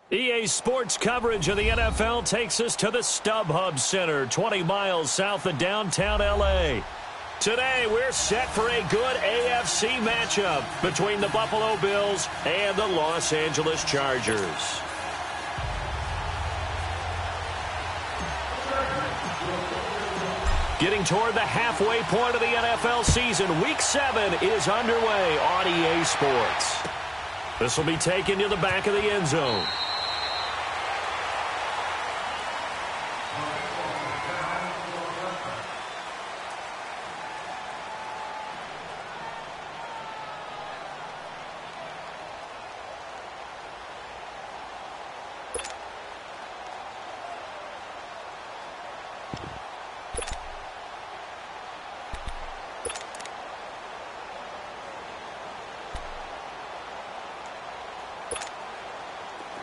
EA Sports coverage of the NFL takes us to the StubHub Center, 20 miles south of downtown L.A. Today, we're set for a good AFC matchup between the Buffalo Bills and the Los Angeles Chargers. Getting toward the halfway point of the NFL season, Week 7 is underway on EA Sports. This will be taken to the back of the end zone.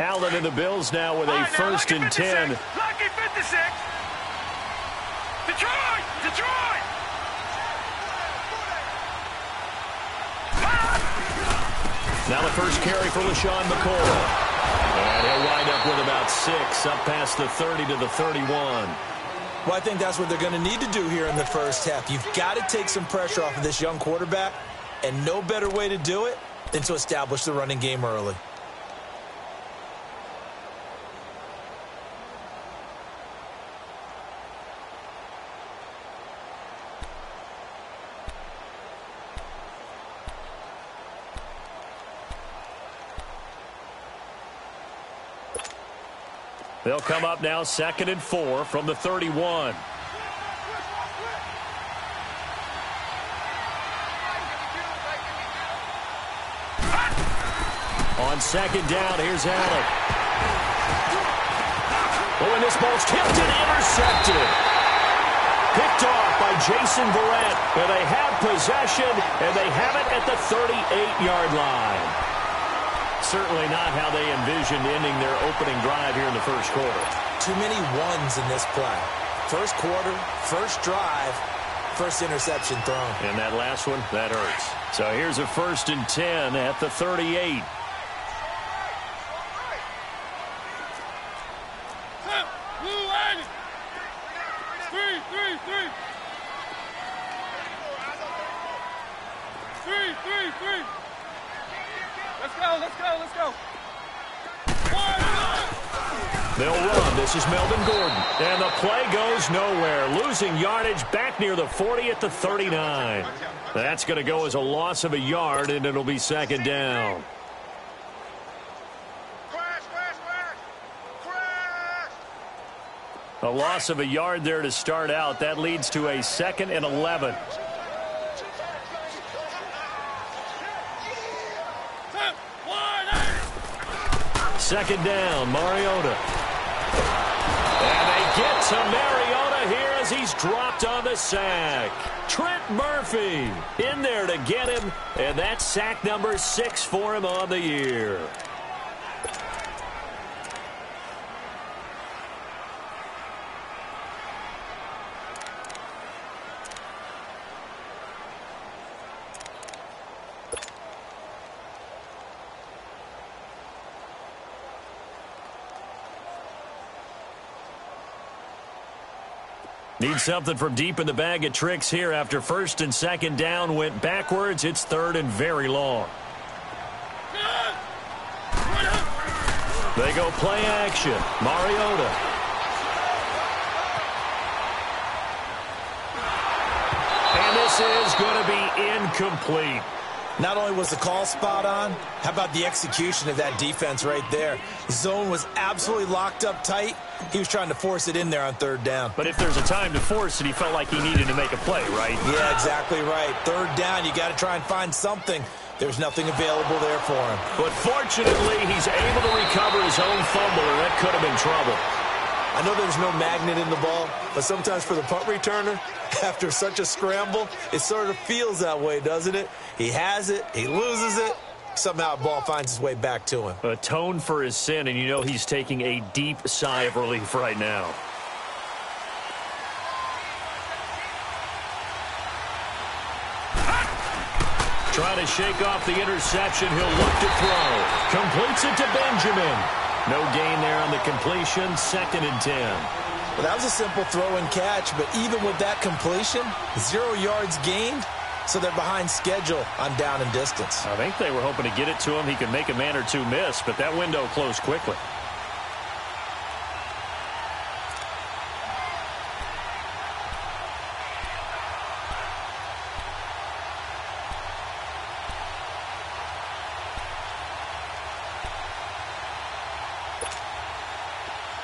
Allen and the Bills now with a first and 10. Lucky 56. Detroit! Detroit! Now the first carry for LaShawn McCoy. And he'll wind up with about 6, up past the 30 to the 31. Well, I think that's what they're going to need to do here in the first half. You've got to take some pressure off of this young quarterback, and no better way to do it than to establish the running game early. They'll come up now 2nd and 4 from the 31. On 2nd down, here's Allen. Oh, and this ball's tipped and intercepted. Picked off by Jason Verrett. And they have possession, and they have it at the 38-yard line. Certainly not how they envisioned ending their opening drive here in the first quarter. Too many ones in this play. First quarter, first drive, first interception thrown. And that last one, that hurts. So here's a 1st and 10 at the 38. Let's go. They'll run. This is Melvin Gordon. And the play goes nowhere. Losing yardage back near the 40 at the 39. That's going to go as a loss of a yard, and it'll be 2nd down. A loss of a yard there to start out. That leads to a 2nd and 11. Second down, Mariota. And they get to Mariota here as he's dropped on the sack. Trent Murphy in there to get him, and that's sack number 6 for him on the year. Need something from deep in the bag of tricks here after 1st and 2nd down went backwards. It's 3rd and very long. They go play action. Mariota. And this is going to be incomplete. Not only was the call spot on, how about the execution of that defense right there? Zone was absolutely locked up tight. He was trying to force it in there on 3rd down. But if there's a time to force it, he felt like he needed to make a play, right? Yeah, exactly right. 3rd down, you got to try and find something. There's nothing available there for him. But fortunately, he's able to recover his own fumble, and that could have been trouble. I know there's no magnet in the ball, but sometimes for the punt returner, after such a scramble, it sort of feels that way, doesn't it? He has it, he loses it, somehow the ball finds its way back to him. Atone for his sin, and you know he's taking a deep sigh of relief right now. Trying to shake off the interception. He'll look to throw. Completes it to Benjamin. No gain there on the completion. 2nd and 10. Well, that was a simple throw and catch, but even with that completion, 0 yards gained, so they're behind schedule on down and distance. I think they were hoping to get it to him. He could make a man or two miss, but that window closed quickly.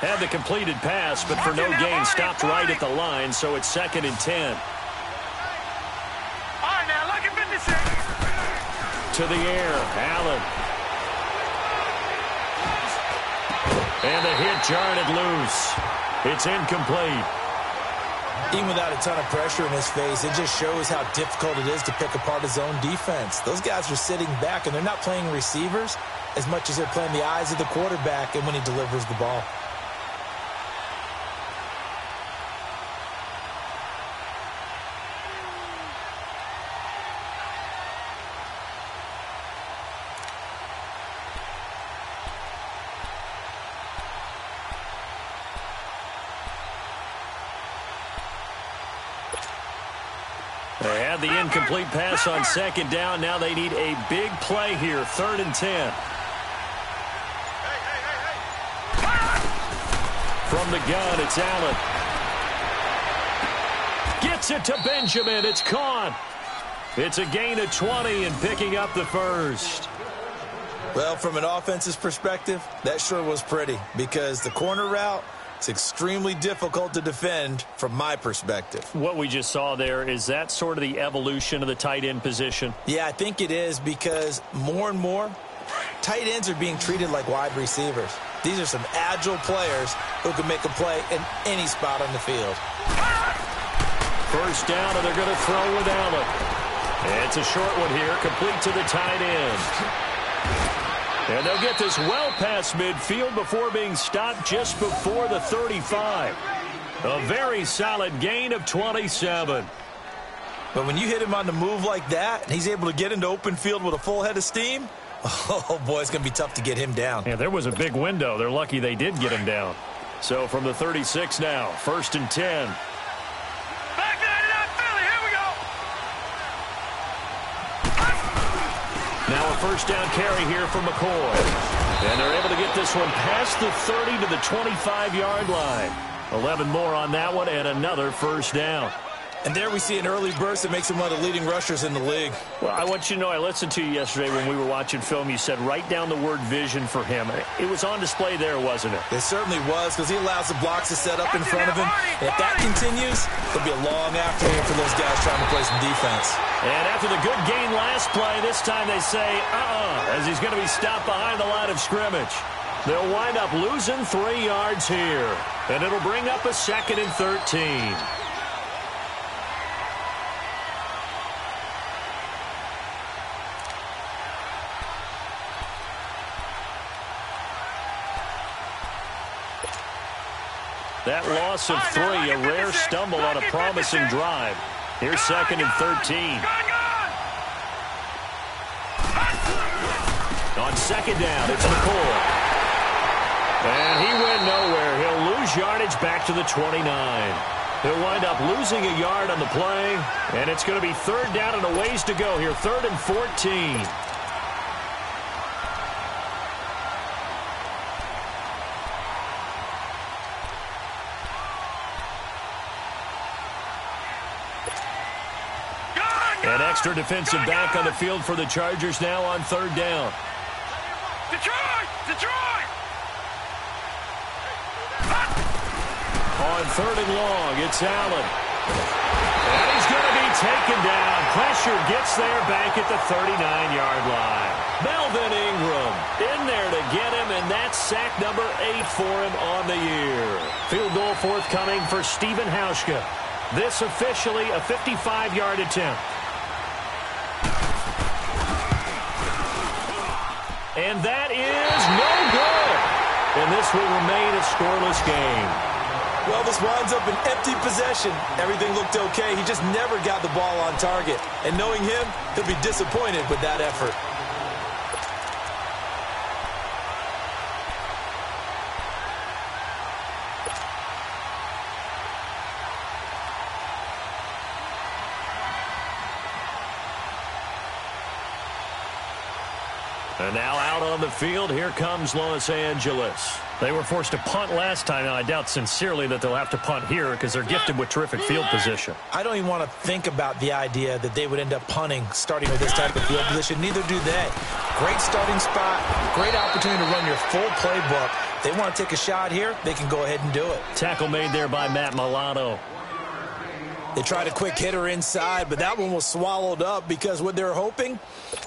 Had the completed pass, but for no gain, stopped right at the line, so it's 2nd and 10. All right, now, look at 56. To the air, Allen. And the hit jarred it loose. It's incomplete. Even without a ton of pressure in his face, it just shows how difficult it is to pick apart his own defense. Those guys are sitting back, and they're not playing receivers as much as they're playing the eyes of the quarterback and when he delivers the ball. They had the incomplete pass on 2nd down. Now they need a big play here. 3rd and 10. From the gun, it's Allen. Gets it to Benjamin. It's caught. It's a gain of 20 and picking up the first. Well, from an offense's perspective, that sure was pretty because the corner route, it's extremely difficult to defend from my perspective. What we just saw there, is that sort of the evolution of the tight end position? Yeah, I think it is because more and more, tight ends are being treated like wide receivers. These are some agile players who can make a play in any spot on the field. First down, and they're going to throw with Allen. And it's a short one here, complete to the tight end. And they'll get this well past midfield before being stopped just before the 35. A very solid gain of 27. But when you hit him on the move like that, and he's able to get into open field with a full head of steam, oh, boy, it's going to be tough to get him down. Yeah, there was a big window. They're lucky they did get him down. So from the 36 now, 1st and 10. Back nine it up, Philly. Here we go. Now a first down carry here for McCoy. And they're able to get this one past the 30 to the 25-yard line. 11 more on that one and another first down. And there we see an early burst that makes him one of the leading rushers in the league. Well, I want you to know, I listened to you yesterday when we were watching film. You said write down the word vision for him. It was on display there, wasn't it? It certainly was because he allows the blocks to set up in front of him. And if that continues, it'll be a long afternoon for those guys trying to play some defense. And after the good gain last play, this time they say, as he's going to be stopped behind the line of scrimmage. They'll wind up losing 3 yards here. And it'll bring up a 2nd and 13. That loss of 3, a rare stumble on a promising drive. Here's 2nd and 13. On 2nd down, it's McCoy. And he went nowhere. He'll lose yardage back to the 29. He'll wind up losing a yard on the play. And it's going to be 3rd down and a ways to go here. 3rd and 14. An extra defensive back on the field for the Chargers now on 3rd down. Detroit! Detroit! On 3rd and long, it's Allen. And he's going to be taken down. Pressure gets there back at the 39-yard line. Melvin Ingram in there to get him, and that's sack number 8 for him on the year. Field goal forthcoming for Stephen Hauschka. This officially a 55-yard attempt. And that is no good. And this will remain a scoreless game. Well, this winds up an empty possession. Everything looked okay. He just never got the ball on target. And knowing him, he'll be disappointed with that effort. And now out on the field, here comes Los Angeles. They were forced to punt last time, and I doubt sincerely that they'll have to punt here because they're gifted with terrific field position. I don't even want to think about the idea that they would end up punting starting with this type of field position. Neither do they. Great starting spot, great opportunity to run your full playbook. They want to take a shot here, they can go ahead and do it. Tackle made there by Matt Milano. They tried a quick hitter inside, but that one was swallowed up because what they're hoping,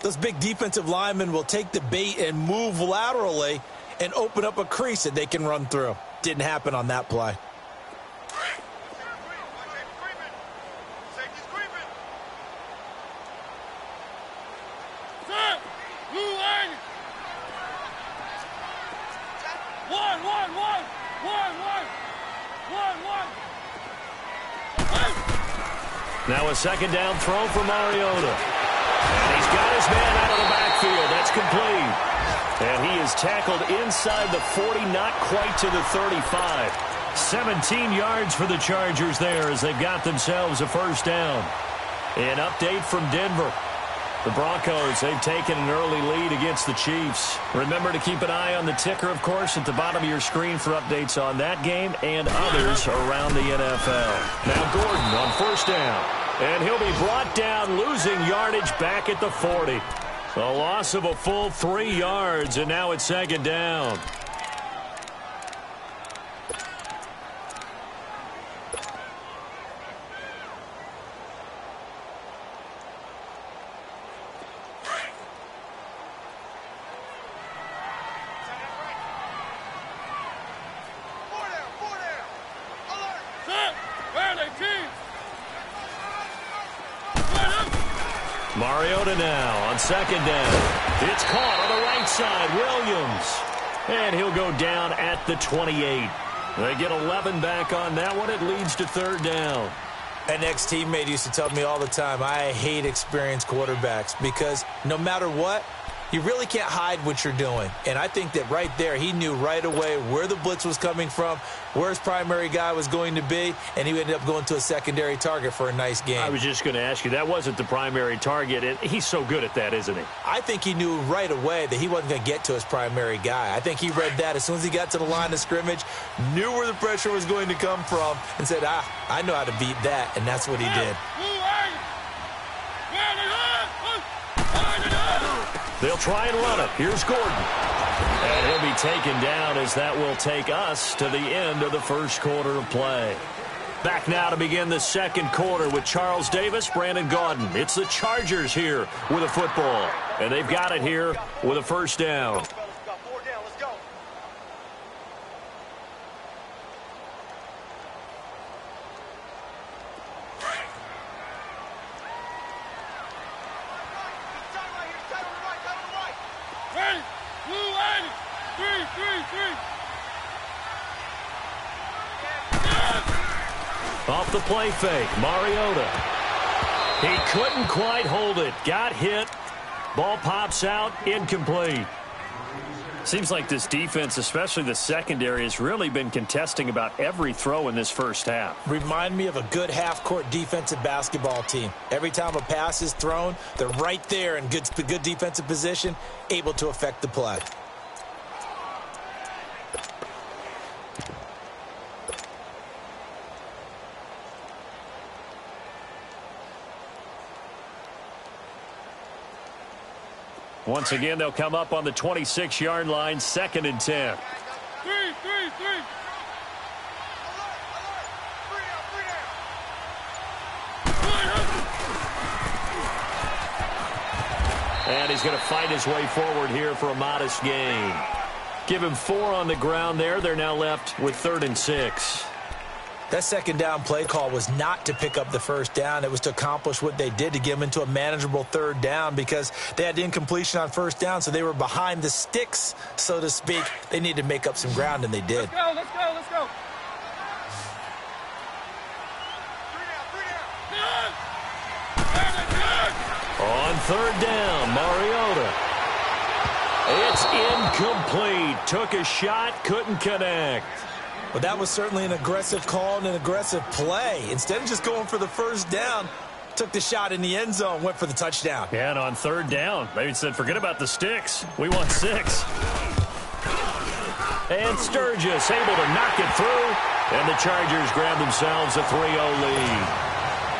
those big defensive linemen will take the bait and move laterally and open up a crease that they can run through. Didn't happen on that play. Now a second down throw for Mariota. And he's got his man out of the backfield. That's complete. And he is tackled inside the 40, not quite to the 35. 17 yards for the Chargers there as they've got themselves a first down. An update from Denver. The Broncos, they've taken an early lead against the Chiefs. Remember to keep an eye on the ticker, of course, at the bottom of your screen for updates on that game and others around the NFL. Now Gordon on first down. And he'll be brought down, losing yardage back at the 40. A loss of a full 3 yards, and now it's second down. Mariota now on second down. It's caught on the right side. Williams. And he'll go down at the 28. They get 11 back on that one. It leads to third down. An ex-teammate used to tell me all the time, I hate experienced quarterbacks because no matter what, you really can't hide what you're doing. And I think that right there, he knew right away where the blitz was coming from, where his primary guy was going to be, and he ended up going to a secondary target for a nice game. I was just going to ask you, that wasn't the primary target. And he's so good at that, isn't he? I think he knew right away that he wasn't going to get to his primary guy. I think he read that as soon as he got to the line of scrimmage, knew where the pressure was going to come from, and said, I know how to beat that, and that's what he did. They'll try and run it. Here's Gordon. And he'll be taken down as that will take us to the end of the first quarter of play. Back now to begin the second quarter with Charles Davis, Brandon Gaudin. It's the Chargers here with a football. And they've got it here with a first down. Off the play fake, Mariota. He couldn't quite hold it. Got hit. Ball pops out, incomplete. Seems like this defense, especially the secondary, has really been contesting about every throw in this first half. Remind me of a good half-court defensive basketball team. Every time a pass is thrown, they're right there in good defensive position, able to affect the play. Once again, they'll come up on the 26-yard line, 2nd and 10. And he's going to fight his way forward here for a modest gain. Give him 4 on the ground there. They're now left with 3rd and 6. That second down play call was not to pick up the first down. It was to accomplish what they did, to get them into a manageable 3rd down, because they had incompletion on first down, so they were behind the sticks, so to speak. They needed to make up some ground, and they did. Let's go. On 3rd down, Mariota. It's incomplete. Took a shot, couldn't connect. Well, that was certainly an aggressive call and an aggressive play. Instead of just going for the first down, took the shot in the end zone, went for the touchdown. Yeah, and on third down, they said, forget about the sticks. We want 6. And Sturgis able to knock it through, and the Chargers grab themselves a 3-0 lead.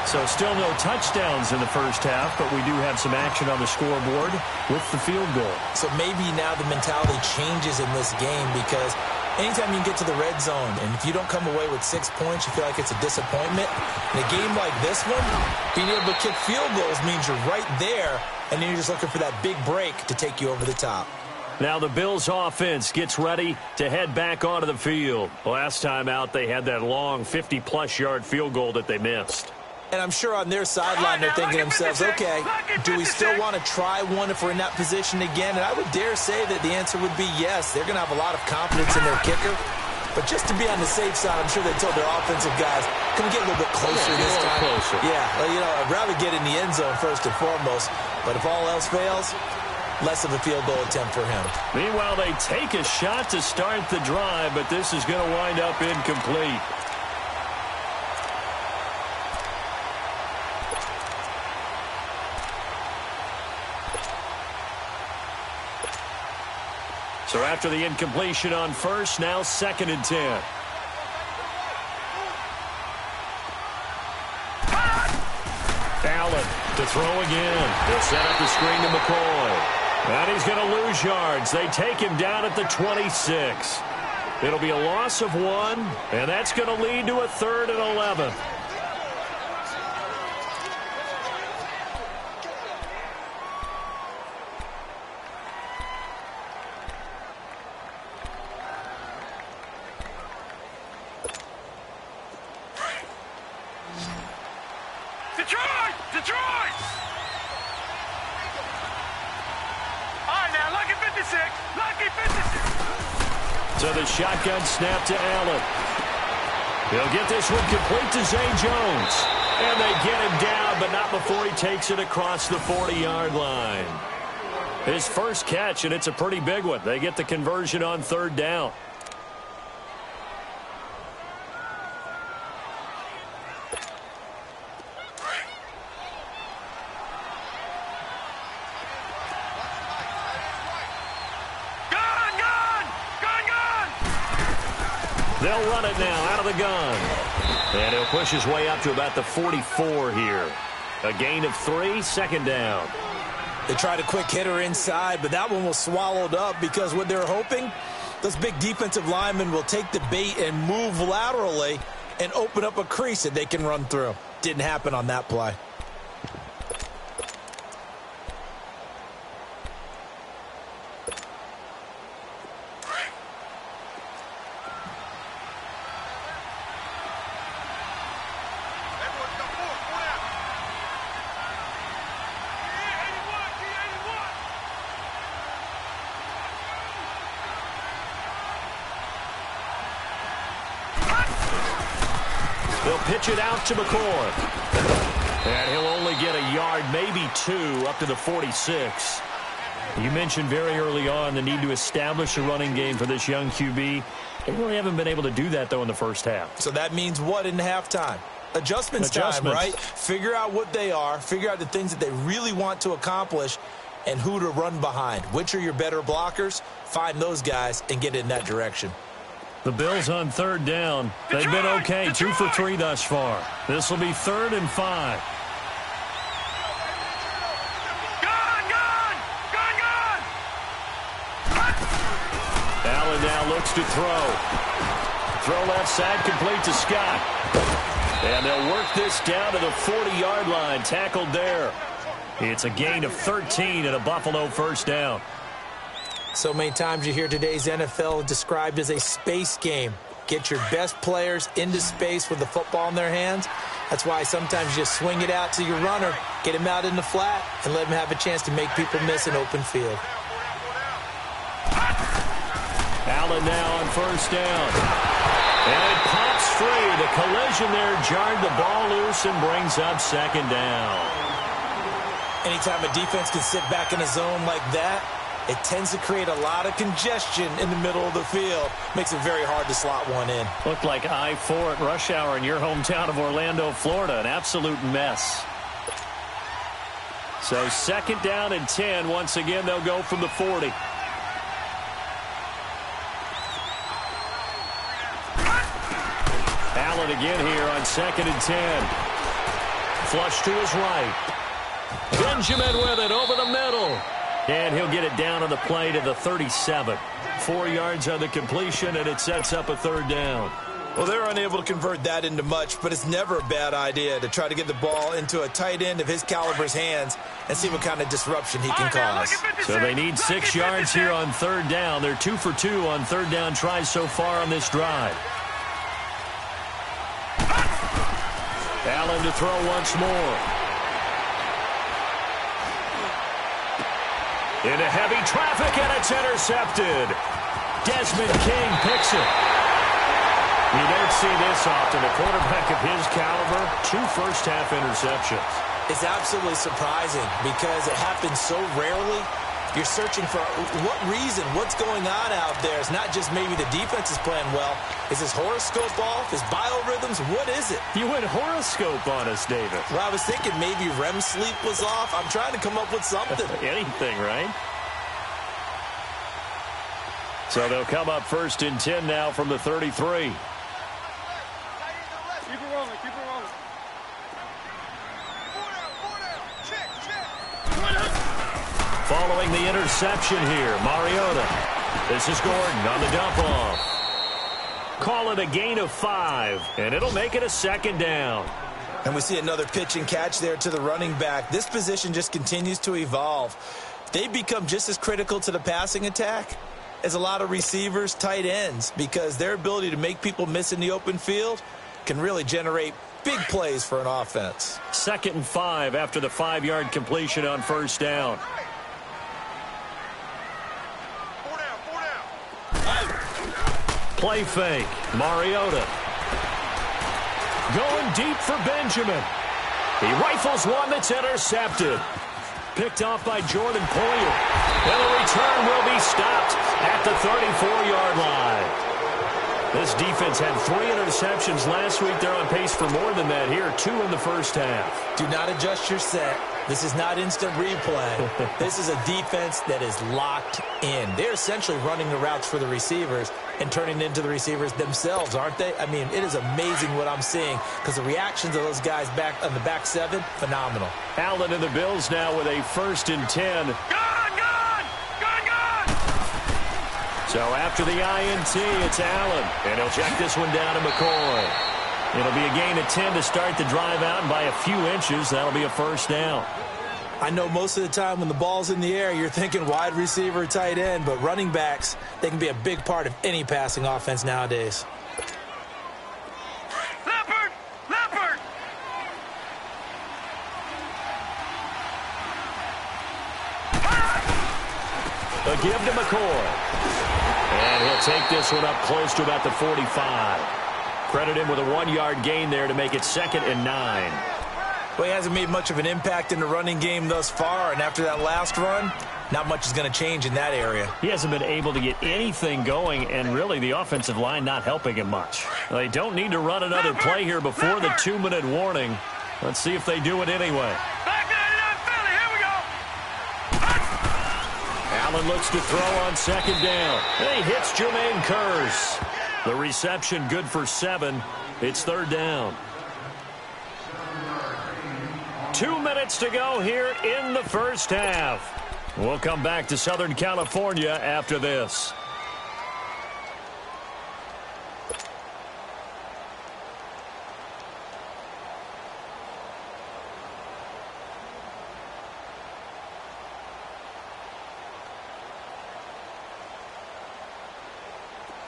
So still no touchdowns in the first half, but we do have some action on the scoreboard with the field goal. So maybe now the mentality changes in this game because anytime you get to the red zone and if you don't come away with 6 points, you feel like it's a disappointment. In a game like this one, being able to kick field goals means you're right there, and then you're just looking for that big break to take you over the top. Now the Bills offense gets ready to head back onto the field. Last time out, they had that long 50-plus yard field goal that they missed. And I'm sure on their sideline they're thinking to themselves, okay, do we still want to try one if we're in that position again? And I would dare say that the answer would be yes. They're going to have a lot of confidence in their kicker. But just to be on the safe side, I'm sure they told their offensive guys, can we get a little bit closer this time? Closer. Yeah, well, I'd rather get in the end zone first and foremost. But if all else fails, less of a field goal attempt for him. Meanwhile, they take a shot to start the drive, but this is going to wind up incomplete. So after the incompletion on first, now 2nd and 10. Allen to throw again. They'll set up the screen to McCoy. And he's going to lose yards. They take him down at the 26. It'll be a loss of 1, and that's going to lead to a 3rd and 11. Detroit! Detroit! All right, now, lucky 56. Lucky 56. So the shotgun snap to Allen. He'll get this one complete to Zay Jones. And they get him down, but not before he takes it across the 40-yard line. His first catch, and it's a pretty big one. They get the conversion on 3rd down. They'll run it now out of the gun. And he'll push his way up to about the 44 here. A gain of 3, 2nd down. They tried a quick hitter inside, but that one was swallowed up because what they're hoping, those big defensive linemen will take the bait and move laterally and open up a crease that they can run through. Didn't happen on that play. They'll pitch it out to McCoy. And he'll only get a yard, maybe 2, up to the 46. You mentioned very early on the need to establish a running game for this young QB. They really haven't been able to do that, though, in the first half. So that means what in halftime? Adjustments time, right? Figure out what they are. Figure out the things that they really want to accomplish and who to run behind. Which are your better blockers? Find those guys and get in that direction. The Bills on 3rd down. They've been okay, 2 for 3 thus far. This will be 3rd and 5. Allen now looks to throw. Throw left side, complete to Scott. And they'll work this down to the 40-yard line, tackled there. It's a gain of 13 and a Buffalo 1st down. So many times you hear today's NFL described as a space game. Get your best players into space with the football in their hands. That's why sometimes you just swing it out to your runner, get him out in the flat, and let him have a chance to make people miss an open field. Allen now on 1st down. And it pops free. The collision there jarred the ball loose and brings up 2nd down. Anytime a defense can sit back in a zone like that, it tends to create a lot of congestion in the middle of the field. Makes it very hard to slot one in. Looked like I-4 at rush hour in your hometown of Orlando, Florida. An absolute mess. So 2nd down and 10. Once again, they'll go from the 40. Allen again here on 2nd and 10. Flush to his right. Benjamin with it over the middle. And he'll get it down on the play to the 37. 4 yards on the completion, and it sets up a 3rd down. Well, they're unable to convert that into much, but it's never a bad idea to try to get the ball into a tight end of his caliber's hands and see what kind of disruption he can cause. So they need 6 yards here on 3rd down. They're 2 for 2 on 3rd down tries so far on this drive. Allen to throw once more. Into heavy traffic, and it's intercepted. Desmond King picks it. You don't see this often. A quarterback of his caliber, 2 first-half interceptions. It's absolutely surprising because it happens so rarely. You're searching for what reason, what's going on out there. It's not just maybe the defense is playing well. Is his horoscope off? His biorhythms? What is it? You went horoscope on us, David. Well, I was thinking maybe REM sleep was off. I'm trying to come up with something. Anything, right? So they'll come up 1st and 10 now from the 33. Keep it rolling, keep it rolling. Following the interception here, Mariota. This is Gordon on the dump off. Call it a gain of 5, and it'll make it a 2nd down. And we see another pitch and catch there to the running back. This position just continues to evolve. They become just as critical to the passing attack as a lot of receivers, tight ends, because their ability to make people miss in the open field can really generate big plays for an offense. 2nd and 5 after the 5-yard completion on 1st down. Play fake. Mariota. Going deep for Benjamin. He rifles one that's intercepted. Picked off by Jordan Poyer. And the return will be stopped at the 34-yard line. This defense had 3 interceptions last week. They're on pace for more than that here. 2 in the first half. Do not adjust your set. This is not instant replay. This is a defense that is locked in. They're essentially running the routes for the receivers and turning into the receivers themselves, aren't they? I mean, it is amazing what I'm seeing because the reactions of those guys back on the back 7, phenomenal. Allen and the Bills now with a 1st and 10. Gone! So after the INT, it's Allen. And he'll check this one down to McCoy. It'll be a gain of 10 to start the drive out, and by a few inches, that'll be a 1st down. I know most of the time when the ball's in the air, you're thinking wide receiver, tight end, but running backs, they can be a big part of any passing offense nowadays. Leopard! Leopard! A give to McCoy. And he'll take this one up close to about the 45. Credit him with a 1-yard gain there to make it 2nd and 9. Well, he hasn't made much of an impact in the running game thus far, and after that last run, not much is going to change in that area. He hasn't been able to get anything going, and really the offensive line not helping him much. They don't need to run another play here before the 2-minute warning. Let's see if they do it anyway. Back to 89 Philly, here we go! Allen looks to throw on 2nd down. And he hits Jermaine Kearse. The reception good for 7. It's 3rd down. 2 minutes to go here in the first half. We'll come back to Southern California after this.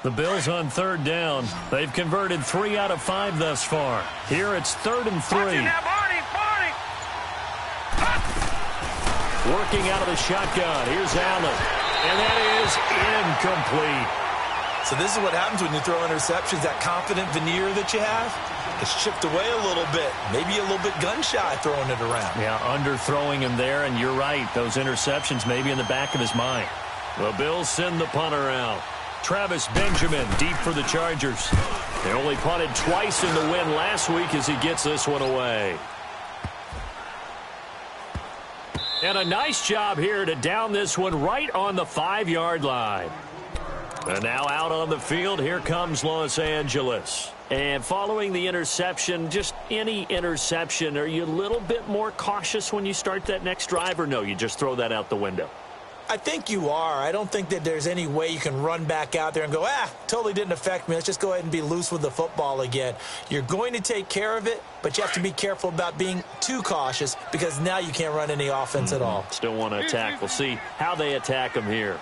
The Bills on 3rd down. They've converted 3 out of 5 thus far. Here it's 3rd and 3. Working out of the shotgun. Here's Allen. And that is incomplete. So this is what happens when you throw interceptions. That confident veneer that you have, it's chipped away a little bit. Maybe a little bit gun-shy throwing it around. Yeah, underthrowing him there, and you're right. Those interceptions may be in the back of his mind. The Bills send the punter out. Travis Benjamin deep for the Chargers. They only punted twice in the win last week as he gets this one away. And a nice job here to down this one right on the 5-yard line. And now out on the field, here comes Los Angeles. And following the interception, just any interception, are you a little bit more cautious when you start that next drive, or no, you just throw that out the window? I think you are. I don't think that there's any way you can run back out there and go, totally didn't affect me. Let's just go ahead and be loose with the football again. You're going to take care of it, but you have to be careful about being too cautious because now you can't run any offense at all. Still want to attack. We'll see how they attack him here.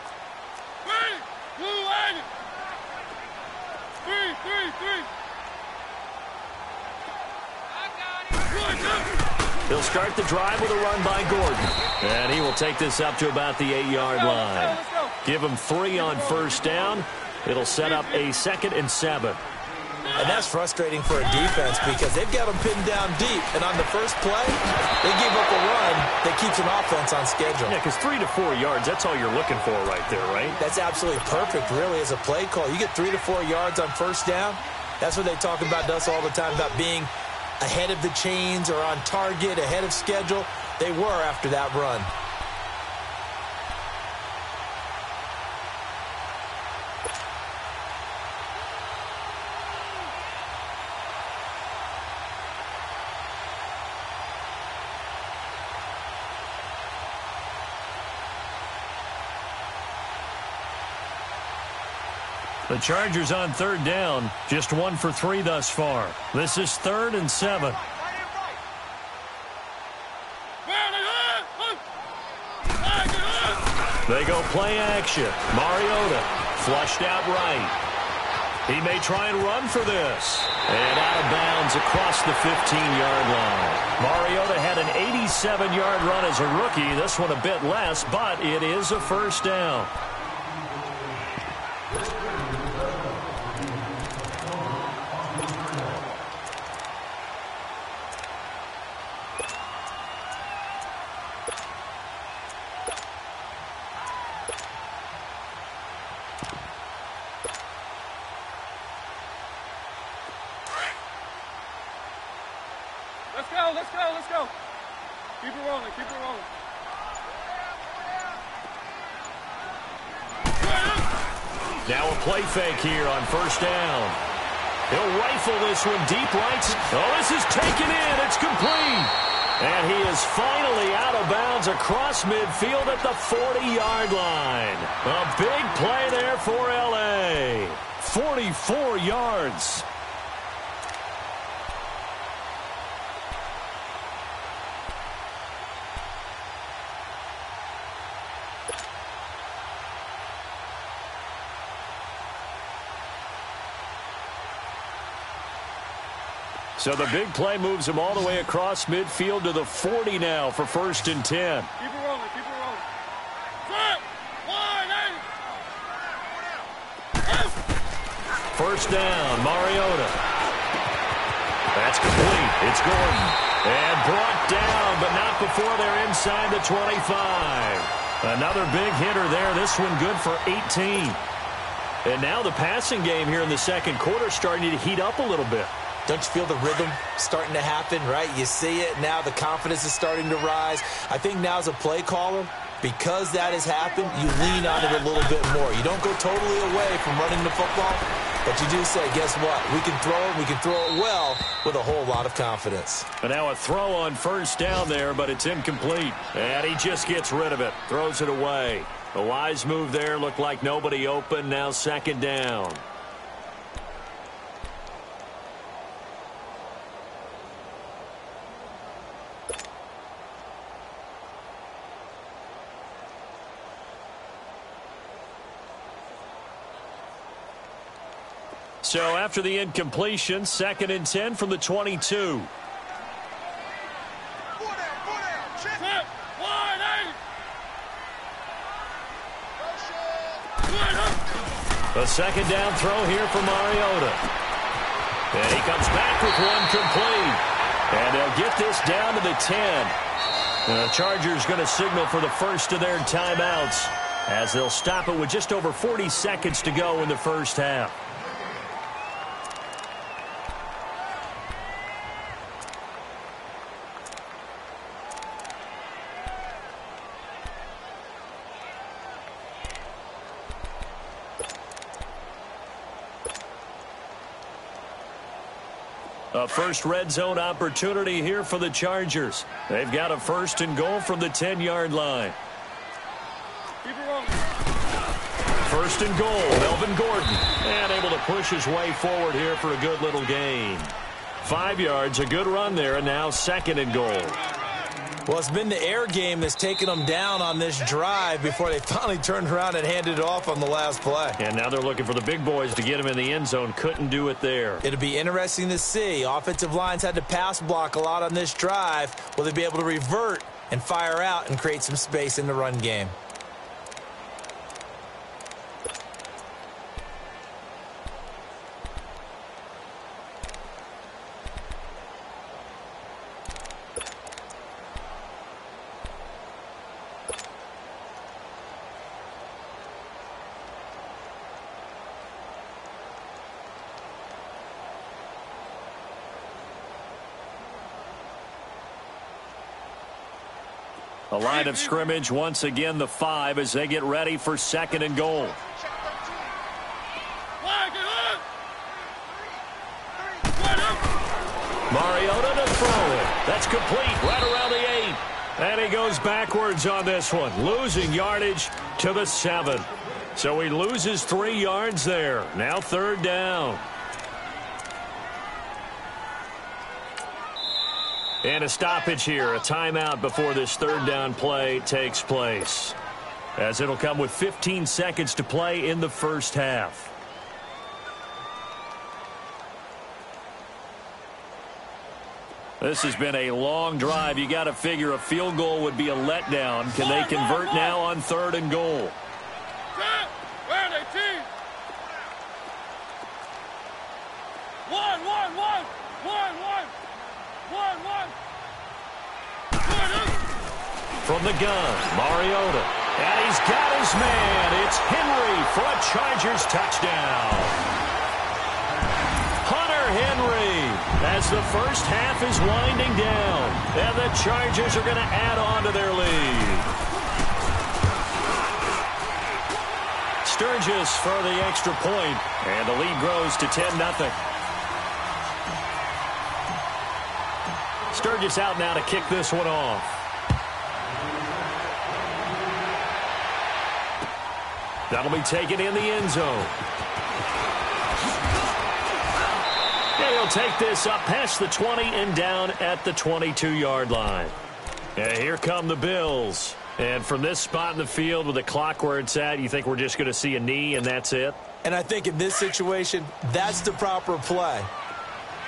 He'll start the drive with a run by Gordon. And he will take this up to about the 8-yard line. Give him 3 on first down. It'll set up a 2nd and 7. And that's frustrating for a defense because they've got them pinned down deep. And on the first play, they give up a run that keeps an offense on schedule. Yeah, because 3 to 4 yards, that's all you're looking for right there, right? That's absolutely perfect, really, as a play call. You get 3 to 4 yards on first down. That's what they talk about to us all the time, about being ahead of the chains or on target, ahead of schedule. They were after that run. The Chargers on 3rd down, just 1 for 3 thus far. This is 3rd and 7. They go play action. Mariota flushed out right. He may try and run for this. And out of bounds across the 15-yard line. Mariota had an 87-yard run as a rookie. This one a bit less, but it is a first down. Let's go. Keep it rolling. Now a play fake here on first down. He'll rifle this one deep right. Oh, this is taken in. It's complete. And he is finally out of bounds across midfield at the 40-yard line. A big play there for L.A. 44 yards. So the big play moves him all the way across midfield to the 40 now for 1st and 10. Keep it rolling. First down, Mariota. That's complete. It's Gordon. And brought down, but not before they're inside the 25. Another big hitter there. This one good for 18. And now the passing game here in the second quarter starting to heat up a little bit. Don't you feel the rhythm starting to happen, right? You see it now. The confidence is starting to rise. I think now as a play caller, because that has happened, you lean on it a little bit more. You don't go totally away from running the football, but you do say, guess what? We can throw it. We can throw it well with a whole lot of confidence. And now a throw on first down there, but it's incomplete. And he just gets rid of it, throws it away. A wise move there. Looked like nobody open. Now 2nd down. So after the incompletion, 2nd and 10 from the 22. A 2nd down throw here for Mariota. And he comes back with one complete. And they'll get this down to the 10. The Chargers going to signal for the first of their timeouts as they'll stop it with just over 40 seconds to go in the first half. A first red zone opportunity here for the Chargers. They've got a 1st and goal from the 10-yard line. Keep it rolling. 1st and goal, Melvin Gordon. And able to push his way forward here for a good little gain. 5 yards, a good run there, and now 2nd and goal. Well, it's been the air game that's taken them down on this drive before they finally turned around and handed it off on the last play. And now they're looking for the big boys to get him in the end zone. Couldn't do it there. It'll be interesting to see. Offensive lines had to pass block a lot on this drive. Will they be able to revert and fire out and create some space in the run game? A line of scrimmage once again, the 5, as they get ready for 2nd and goal. Mariota to throw it. That's complete right around the 8. And he goes backwards on this one, losing yardage to the 7. So he loses 3 yards there. Now 3rd down. And a stoppage here, a timeout before this 3rd down play takes place, as it'll come with 15 seconds to play in the first half. This has been a long drive. You got to figure a field goal would be a letdown. Can they convert now on 3rd and goal? Where are they, team? 1. From the gun, Mariota. And he's got his man. It's Henry for a Chargers touchdown. Hunter Henry, as the first half is winding down. And the Chargers are going to add on to their lead. Sturgis for the extra point. And the lead grows to 10-0. Sturgis out now to kick this one off. That'll be taken in the end zone. And he'll take this up past the 20 and down at the 22-yard line. And here come the Bills. And from this spot in the field with the clock where it's at, you think we're just going to see a knee and that's it? And I think in this situation, that's the proper play.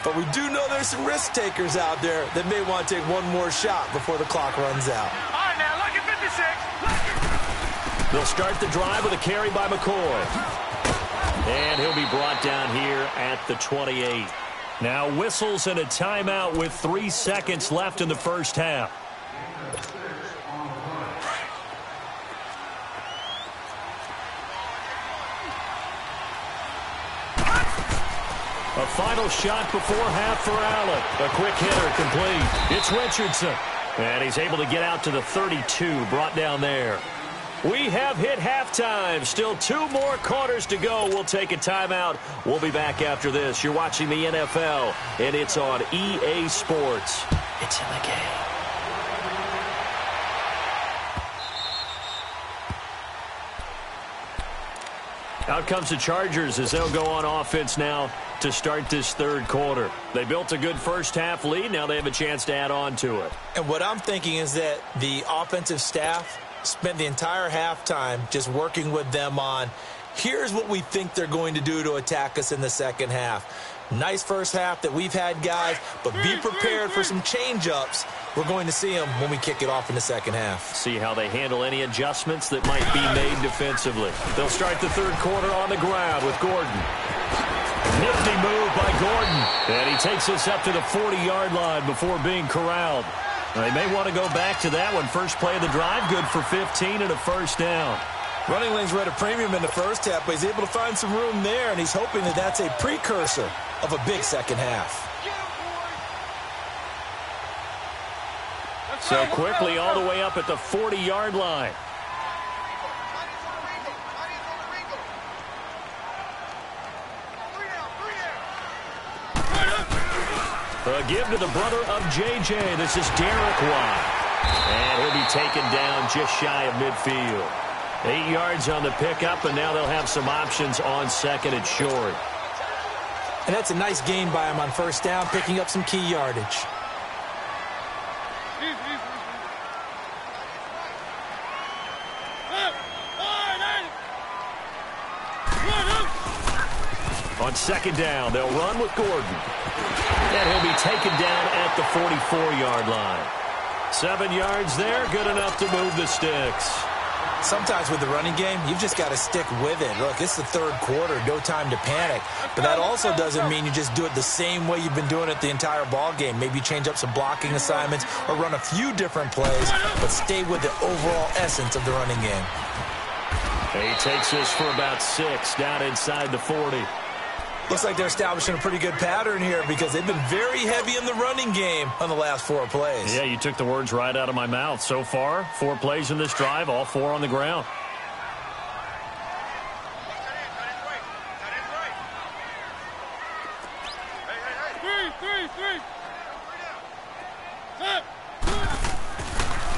But we do know there's some risk takers out there that may want to take one more shot before the clock runs out. All right, now, look at 56. They'll start the drive with a carry by McCoy. And he'll be brought down here at the 28. Now whistles and a timeout with 3 seconds left in the first half. A final shot before half for Allen. A quick hitter complete. It's Richardson. And he's able to get out to the 32, brought down there. We have hit halftime. Still 2 more quarters to go. We'll take a timeout. We'll be back after this. You're watching the NFL, and it's on EA Sports. It's in the game. Out comes the Chargers as they'll go on offense now to start this 3rd quarter. They built a good first half lead. Now they have a chance to add on to it. And what I'm thinking is that the offensive staff spent the entire halftime just working with them on, here's what we think they're going to do to attack us in the second half. Nice first half that we've had, guys, but be prepared for some change-ups. We're going to see them when we kick it off in the second half. See how they handle any adjustments that might be made defensively. They'll start the 3rd quarter on the ground with Gordon. Nifty move by Gordon. And he takes us up to the 40-yard line before being corralled. They may want to go back to that one. First play of the drive, good for 15 and a first down. Running lanes were at a premium in the first half, but he's able to find some room there, and he's hoping that that's a precursor of a big second half. So quickly all the way up at the 40-yard line. The give to the brother of J.J. This is Derek Watt. And he'll be taken down just shy of midfield. 8 yards on the pickup, and now they'll have some options on second and short. And that's a nice gain by him on first down, picking up some key yardage. On second down, they'll run with Gordon. And he'll be taken down at the 44-yard line. 7 yards there, good enough to move the sticks. Sometimes with the running game, you've just got to stick with it. Look, it's the third quarter, no time to panic. But that also doesn't mean you just do it the same way you've been doing it the entire ball game. Maybe change up some blocking assignments or run a few different plays, but stay with the overall essence of the running game. He takes this for about 6 down inside the 40. Looks like they're establishing a pretty good pattern here because they've been very heavy in the running game on the last 4 plays. Yeah, you took the words right out of my mouth. So far, 4 plays in this drive, all 4 on the ground.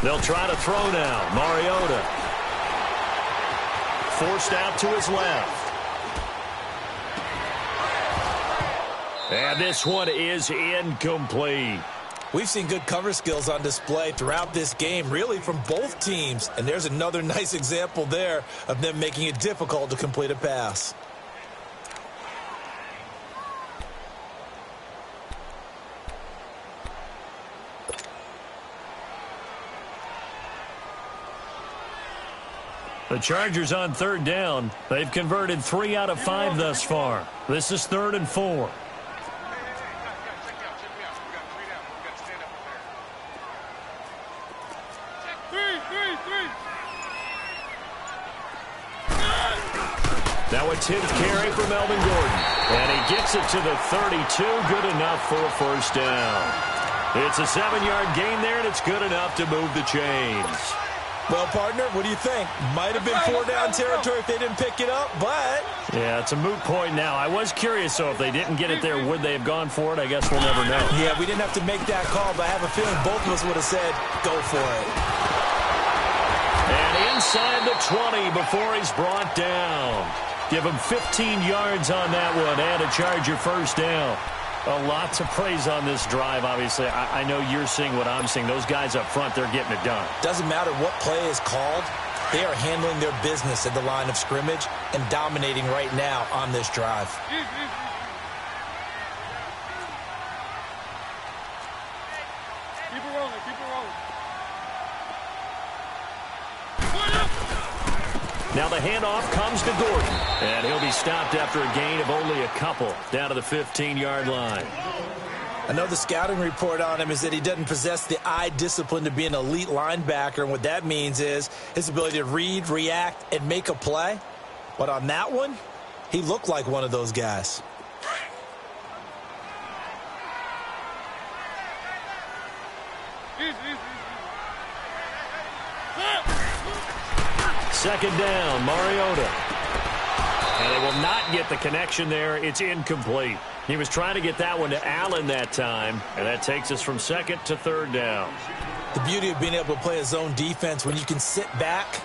They'll try to throw now. Mariota forced out to his left. And this one is incomplete. We've seen good cover skills on display throughout this game, really from both teams. And there's another nice example there of them making it difficult to complete a pass. The Chargers on third down. They've converted 3 out of 5 thus far. This is 3rd and 4. Now a 10th carry for Melvin Gordon. And he gets it to the 32. Good enough for a first down. It's a 7-yard gain there, and it's good enough to move the chains. Well, partner, what do you think? Might have been 4-down territory if they didn't pick it up, but... Yeah, it's a moot point now. I was curious, so if they didn't get it there, would they have gone for it? I guess we'll never know. Yeah, we didn't have to make that call, but I have a feeling both of us would have said, go for it. And inside the 20 before he's brought down. Give him 15 yards on that one and a Charger first down. A lot to praise on this drive, obviously. I know you're seeing what I'm seeing. Those guys up front, they're getting it done. Doesn't matter what play is called. They are handling their business at the line of scrimmage and dominating right now on this drive. Keep it rolling, keep it rolling. Now the handoff comes to Gordon. And he'll be stopped after a gain of only a couple down to the 15-yard line. I know the scouting report on him is that he doesn't possess the eye discipline to be an elite linebacker. And what that means is his ability to read, react, and make a play. But on that one, he looked like one of those guys. Second down, Mariota. And they will not get the connection there. It's incomplete. He was trying to get that one to Allen that time, and that takes us from 2nd to 3rd down. The beauty of being able to play a zone defense when you can sit back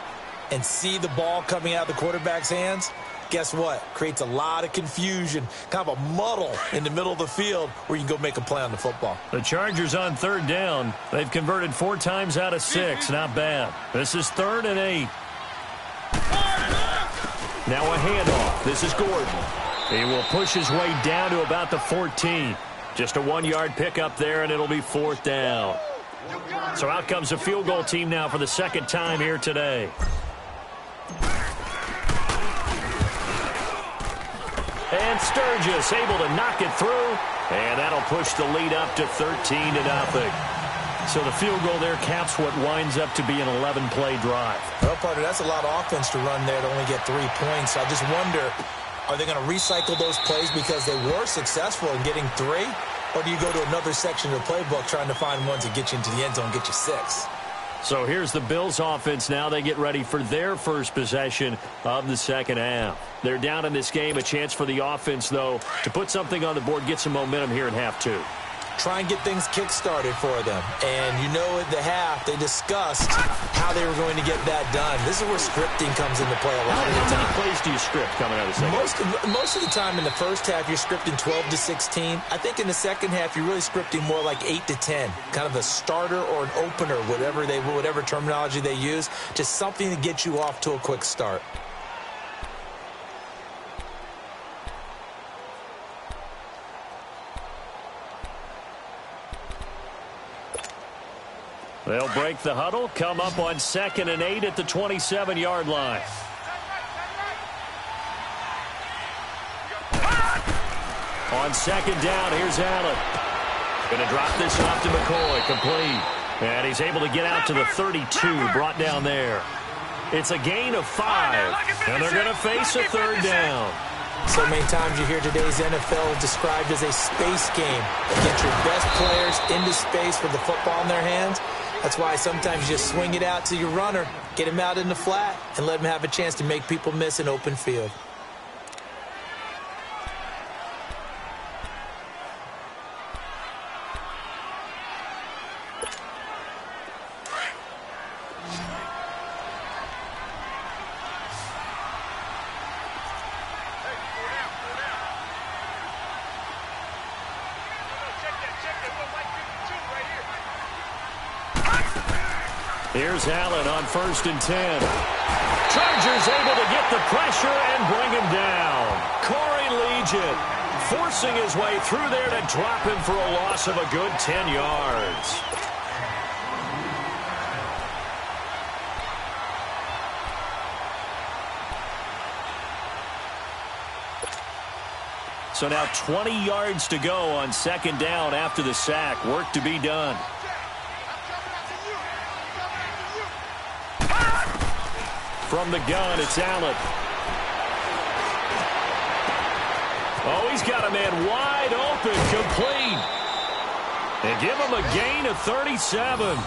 and see the ball coming out of the quarterback's hands, guess what? Creates a lot of confusion, kind of a muddle in the middle of the field where you can go make a play on the football. The Chargers on 3rd down. They've converted 4 times out of 6. Not bad. This is 3rd and 8. Now a handoff. This is Gordon. He will push his way down to about the 14. Just a 1-yard pickup there, and it'll be 4th down. So out comes a field goal team now for the 2nd time here today. And Sturgis able to knock it through, and that'll push the lead up to 13-0. So the field goal there caps what winds up to be an 11-play drive. Well, partner, that's a lot of offense to run there to only get 3 points. I just wonder, are they going to recycle those plays because they were successful in getting 3? Or do you go to another section of the playbook trying to find ones that get you into the end zone and get you 6? So here's the Bills offense now. They get ready for their first possession of the second half. They're down in this game. A chance for the offense, though, to put something on the board, get some momentum here in half 2. try and get things kick-started for them. And you know at the half, they discussed how they were going to get that done. This is where scripting comes into play a lot of the time. How many plays do you script coming out of the second? Most of the time in the first half, you're scripting 12 to 16. I think in the second half, you're really scripting more like 8 to 10. Kind of a starter or an opener, whatever terminology they use. Just something to get you off to a quick start. They'll break the huddle, come up on 2nd and 8 at the 27-yard line. On 2nd down, here's Allen. Going to drop this off to McCoy, complete. And he's able to get out to the 32, brought down there. It's a gain of 5, and they're going to face a 3rd down. So many times you hear today's NFL described as a space game. Get your best players into space with the football in their hands. That's why sometimes you just swing it out to your runner, get him out in the flat, and let him have a chance to make people miss an open field. Here's Allen on 1st and 10. Chargers able to get the pressure and bring him down. Corey Legion forcing his way through there to drop him for a loss of a good 10 yards. So now 20 yards to go on 2nd down after the sack. Work to be done. From the gun, it's Allen. Oh, he's got a man wide open, complete. And give him a gain of 37.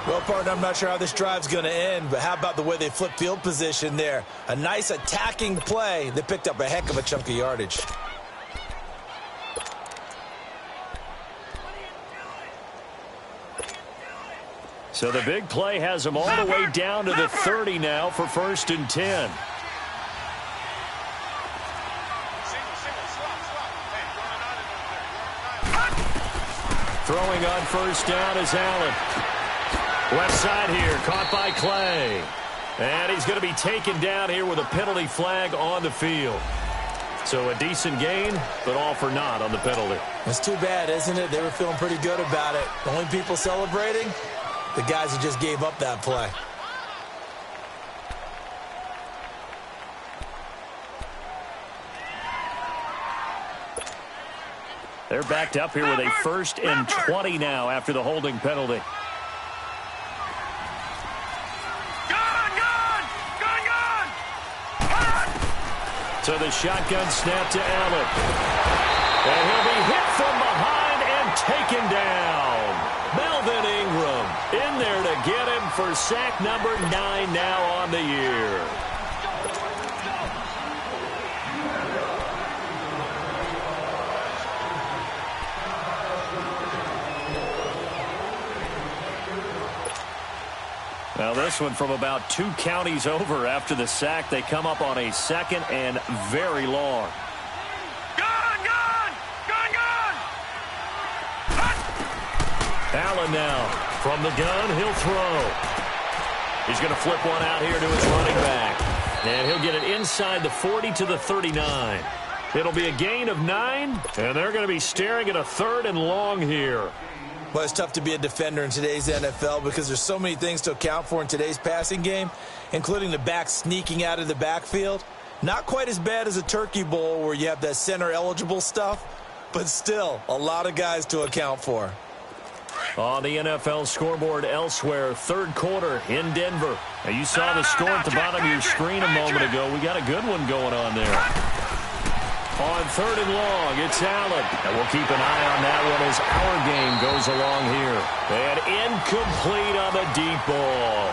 Well, partner, I'm not sure how this drive's going to end, but how about the way they flip field position there? A nice attacking play. They picked up a heck of a chunk of yardage. So the big play has them all the way down to the 30 now for 1st and 10. Throwing on 1st down is Allen. Left side here, caught by Clay. And he's going to be taken down here with a penalty flag on the field. So a decent gain, but all for naught on the penalty. It's too bad, isn't it? They were feeling pretty good about it. The only people celebrating, the guys who just gave up that play. They're backed up here with a 1st and 20 now after the holding penalty. So the shotgun snap to Allen. And he'll be hit from behind and taken down. Melvin Ingram in there to get him for sack number 9 now on the year. Now this one from about 2 counties over after the sack. They come up on a 2nd and very long. Allen now from the gun. He'll throw. He's going to flip one out here to his running back. And he'll get it inside the 40 to the 39. It'll be a gain of 9. And they're going to be staring at a 3rd and long here. Well, it's tough to be a defender in today's NFL because there's so many things to account for in today's passing game, including the back sneaking out of the backfield. Not quite as bad as a turkey bowl where you have that center-eligible stuff, but still a lot of guys to account for. On the NFL scoreboard elsewhere, 3rd quarter in Denver. Now you saw the score at the bottom of your screen a moment ago. We got a good one going on there. On 3rd and long, it's Allen. And we'll keep an eye on that one as our game goes along here. And incomplete on the deep ball.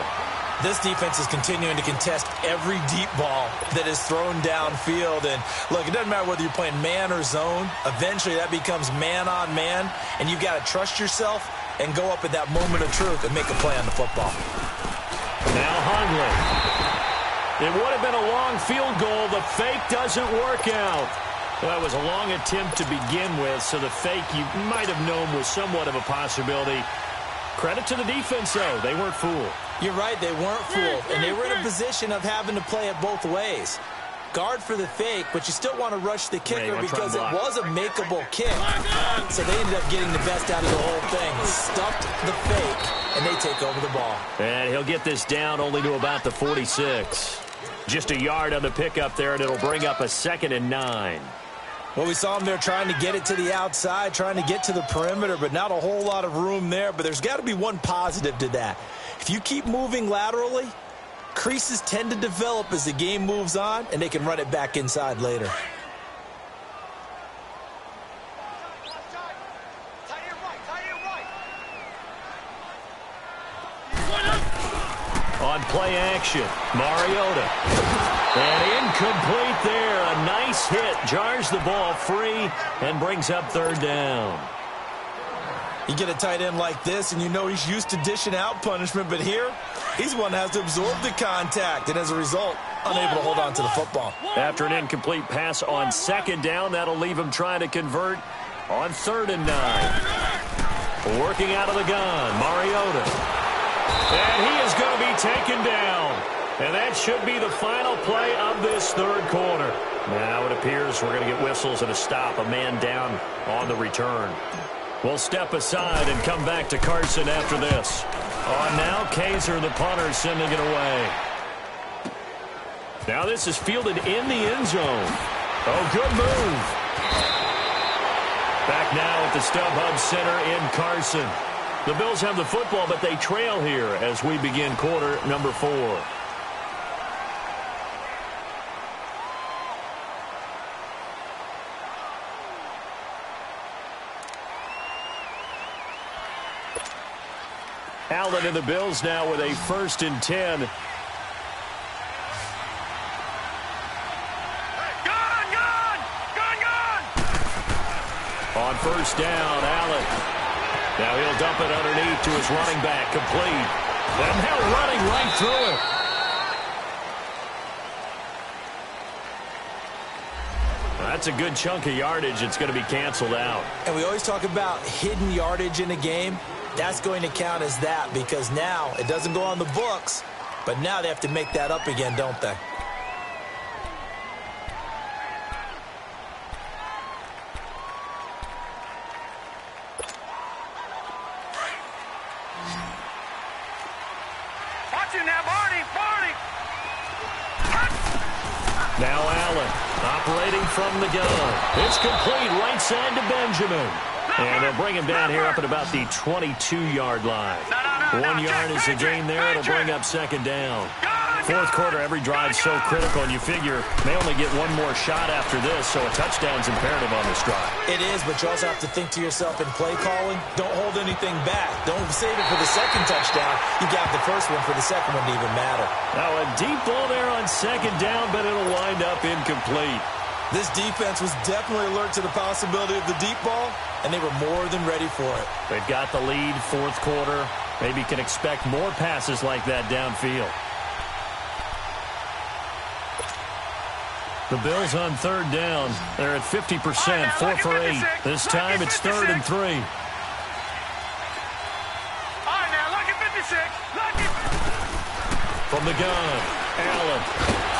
This defense is continuing to contest every deep ball that is thrown downfield. And, look, it doesn't matter whether you're playing man or zone. Eventually, that becomes man-on-man, and you've got to trust yourself and go up at that moment of truth and make a play on the football. Now Hundley. It would have been a long field goal. The fake doesn't work out. Well, it was a long attempt to begin with, so the fake you might have known was somewhat of a possibility. Credit to the defense, though. They weren't fooled. You're right, they weren't fooled, and they were in a position of having to play it both ways. Guard for the fake, but you still want to rush the kicker because it was a makeable kick. So they ended up getting the best out of the whole thing. Stuffed the fake, and they take over the ball. And he'll get this down only to about the 46. Just a yard on the pickup there, and it'll bring up a 2nd and 9. Well, we saw him there trying to get it to the outside, trying to get to the perimeter, but not a whole lot of room there. But there's got to be one positive to that. If you keep moving laterally, creases tend to develop as the game moves on, and they can run it back inside later. On play action, Mariota. And incomplete there. A nice hit. Jars the ball free and brings up 3rd down. You get a tight end like this, and you know he's used to dishing out punishment, but here, he's one that has to absorb the contact, and as a result, unable to hold on to the football. After an incomplete pass on 2nd down, that'll leave him trying to convert on 3rd and 9. Working out of the gun, Mariota. And he is going to be taken down. And that should be the final play of this 3rd quarter. Now it appears we're going to get whistles and a stop. A man down on the return. We'll step aside and come back to Carson after this. On now, Kaiser, the punter, sending it away. Now this is fielded in the end zone. Oh, good move. Back now at the StubHub Center in Carson. The Bills have the football, but they trail here as we begin quarter number 4. Allen and the Bills now with a 1st and 10. On 1st down, Allen. Now he'll dump it underneath to his running back, complete. And now running right through it. That's a good chunk of yardage. It's going to be canceled out. And we always talk about hidden yardage in a game. That's going to count as that because now it doesn't go on the books, but now they have to make that up again, don't they? Watch it now, Barney! Now Allen operating from the gun. It's complete right side to Benjamin. And they'll bring him down here up at about the 22-yard line. 1 yard is the gain there. It'll bring up 2nd down. 4th quarter, every drive's so critical, and you figure may only get one more shot after this, so a touchdown's imperative on this drive. It is, but you also have to think to yourself in play calling, don't hold anything back. Don't save it for the 2nd touchdown. You got the 1st one for the 2nd one to even matter. Now a deep ball there on 2nd down, but it'll wind up incomplete. This defense was definitely alert to the possibility of the deep ball, and they were more than ready for it. They've got the lead, 4th quarter. Maybe can expect more passes like that downfield. The Bills on 3rd down. They're at 50%, 4 for 8. This time it's 3rd and 3. All right, now, look at 56. Look at... From the gun, Allen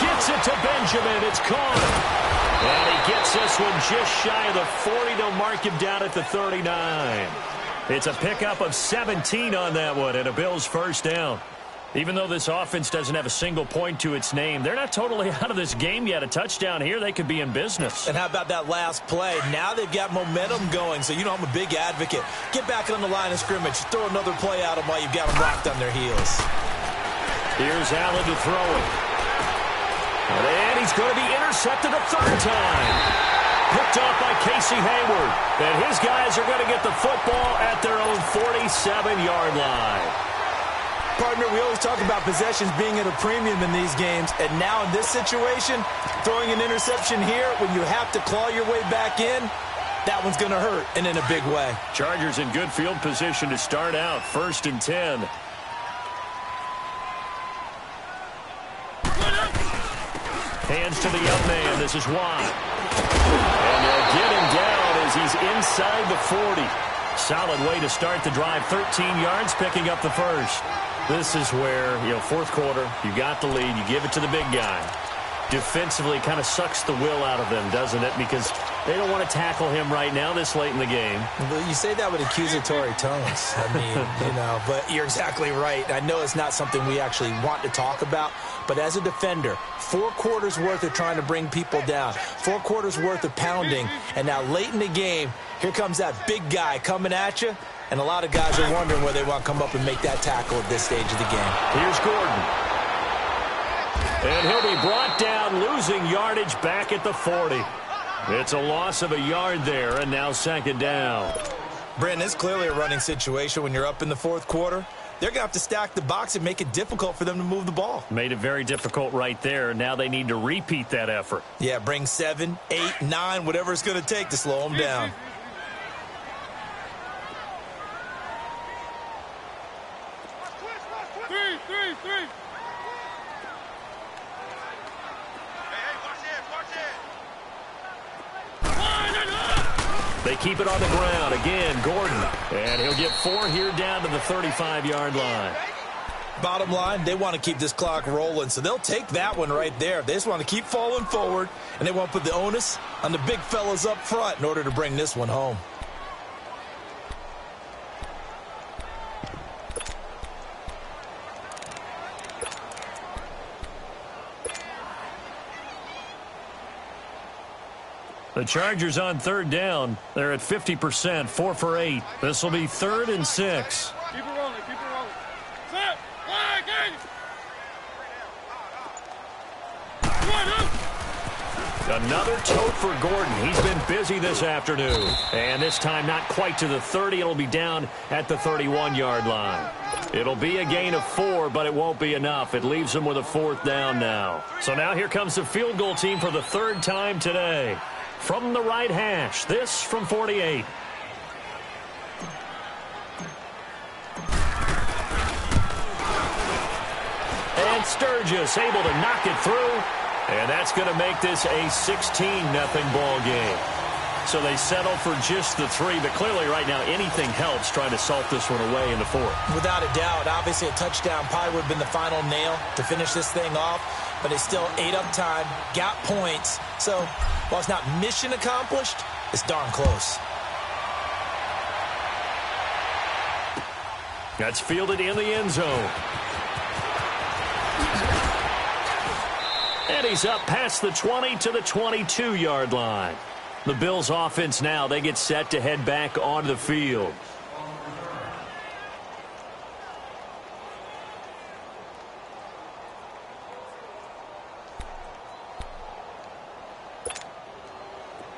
gets it to Benjamin. It's caught. And he gets this one just shy of the 40. They'll mark him down at the 39. It's a pickup of 17 on that one and a Bills 1st down. Even though this offense doesn't have a single point to its name, they're not totally out of this game yet. A touchdown here, they could be in business. And how about that last play? Now they've got momentum going, so you know I'm a big advocate. Get back on the line of scrimmage. Throw another play at them while you've got them locked on their heels. Here's Allen to throw it. And he's going to be intercepted a 3rd time. Picked off by Casey Hayward. And his guys are going to get the football at their own 47-yard line. Partner, we always talk about possessions being at a premium in these games, and now in this situation, throwing an interception here when you have to claw your way back in, that one's going to hurt, and in a big way. Chargers in good field position to start out, 1st and 10. Hands to the young man. This is Watt. And they'll get him down as he's inside the 40. Solid way to start the drive. 13 yards, picking up the first. This is where, fourth quarter, you got the lead. You give it to the big guy. Defensively, kind of sucks the will out of them, doesn't it? Because they don't want to tackle him right now this late in the game. Well, you say that with accusatory tones. I mean, but you're exactly right. I know it's not something we actually want to talk about, but as a defender, 4 quarters worth of trying to bring people down, 4 quarters worth of pounding, and now late in the game, here comes that big guy coming at you, and a lot of guys are wondering where they want to come up and make that tackle at this stage of the game. Here's Gordon. And he'll be brought down, losing yardage back at the 40. It's a loss of a yard there, and now 2nd down. Brandon, it's clearly a running situation when you're up in the 4th quarter. They're going to have to stack the box and make it difficult for them to move the ball. Made it very difficult right there. Now they need to repeat that effort. Yeah, bring 7, 8, 9, whatever it's going to take to slow them down. Three. They keep it on the ground. Again, Gordon. And he'll get 4 here down to the 35-yard line. Bottom line, they want to keep this clock rolling, so they'll take that one right there. They just want to keep falling forward, and they want to put the onus on the big fellas up front in order to bring this one home. The Chargers on 3rd down. They're at 50%, 4 for 8. This will be 3rd and 6. Keep it rolling. Set. Another tote for Gordon. He's been busy this afternoon. And this time not quite to the 30. It'll be down at the 31-yard line. It'll be a gain of 4, but it won't be enough. It leaves them with a 4th down now. So now here comes the field goal team for the 3rd time today. From the right hash, this from 48. And Sturgis able to knock it through. And that's going to make this a 16-0 ball game. So they settle for just the 3, but clearly right now anything helps trying to salt this one away in the 4th. Without a doubt, obviously a touchdown probably would have been the final nail to finish this thing off, but they still ate up time, got points. So while it's not mission accomplished, it's darn close. That's fielded in the end zone. And he's up past the 20 to the 22-yard line. The Bills offense now, they get set to head back onto the field.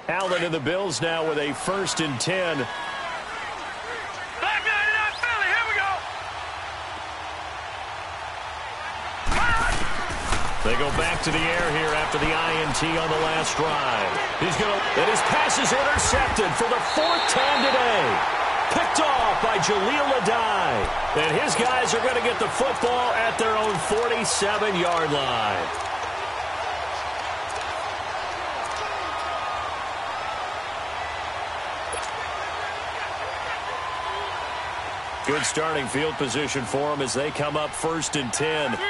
Allen and the Bills now with a 1st and 10. They go back to the air here after the INT on the last drive. And his pass is intercepted for the 4th time today. Picked off by Jaleel Adai. And his guys are going to get the football at their own 47-yard line. Good starting field position for them as they come up 1st and 10. Three.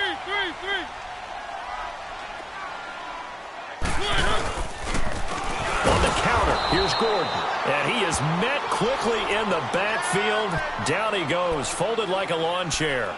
On the counter, here's Gordon. And he is met quickly in the backfield. Down he goes, folded like a lawn chair.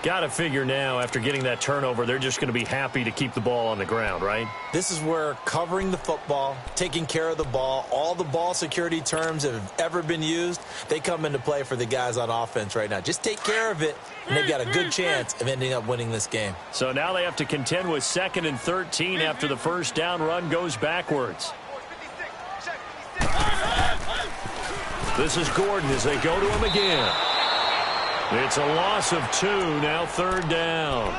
Got to figure now, after getting that turnover, they're just going to be happy to keep the ball on the ground, right? This is where covering the football, taking care of the ball, all the ball security terms that have ever been used, they come into play for the guys on offense right now. Just take care of it, and they've got a good chance of ending up winning this game. So now they have to contend with 2nd and 13 after the 1st down run goes backwards. This is Gordon as they go to him again. It's a loss of 2, now 3rd down.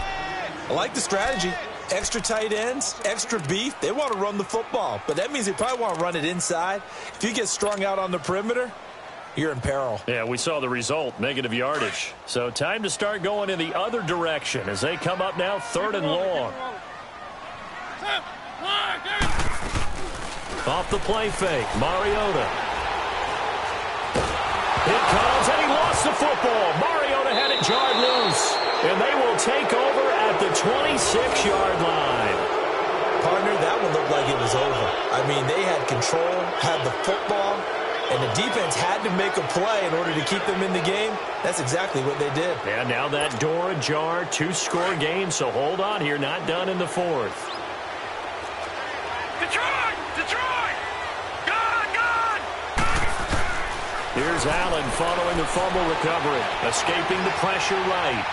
I like the strategy. Extra tight ends, extra beef. They want to run the football, but that means they probably want to run it inside. If you get strung out on the perimeter, you're in peril. Yeah, we saw the result, negative yardage. So time to start going in the other direction as they come up now 3rd and long. Off the play fake, Mariota. It comes, and he lost the football. Mariota had it jarred loose, and they will take over at the 26-yard line. Partner, that one looked like it was over. I mean, they had control, had the football, and the defense had to make a play in order to keep them in the game. That's exactly what they did. And now that door ajar, 2-score game, so hold on here, not done in the 4th. Detroit! Detroit! Gone! Gone! Here's Allen following the fumble recovery, escaping the pressure right.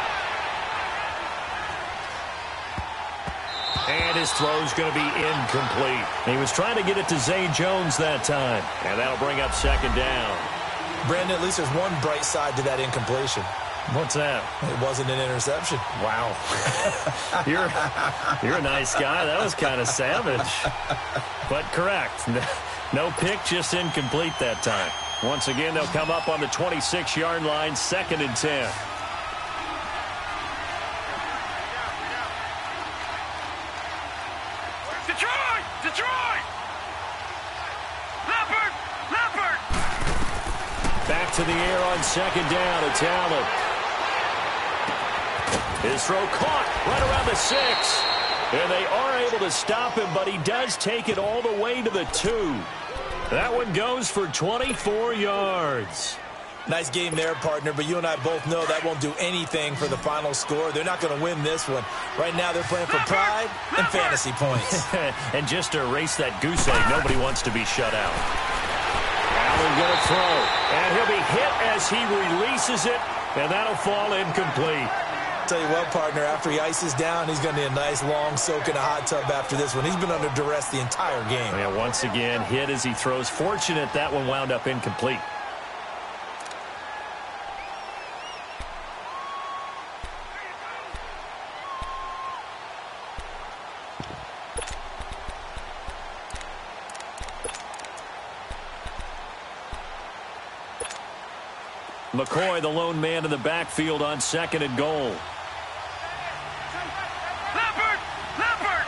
And his throw's going to be incomplete. He was trying to get it to Zay Jones that time. And that'll bring up 2nd down. Brandon, at least there's one bright side to that incompletion. What's that? It wasn't an interception. Wow. You're a nice guy. That was kind of savage. But correct. No pick, just incomplete that time. Once again, they'll come up on the 26-yard line, 2nd and 10. Detroit! Detroit! Leopard! Leopard! Back to the air on 2nd down. It's Allen. His throw caught right around the 6. And they are able to stop him, but he does take it all the way to the 2. That one goes for 24 yards. Nice game there, partner, but you and I both know that won't do anything for the final score. They're not going to win this one. Right now, they're playing for pride and fantasy points. And just to erase that goose egg, nobody wants to be shut out. Allen going to throw, and he'll be hit as he releases it, and that'll fall incomplete. Tell you what, partner, after he ices down, he's going to need a nice long soak in a hot tub after this one. He's been under duress the entire game. Yeah, once again, hit as he throws. Fortunate that one wound up incomplete. McCoy, the lone man in the backfield on 2nd and goal. Leopard! Leopard!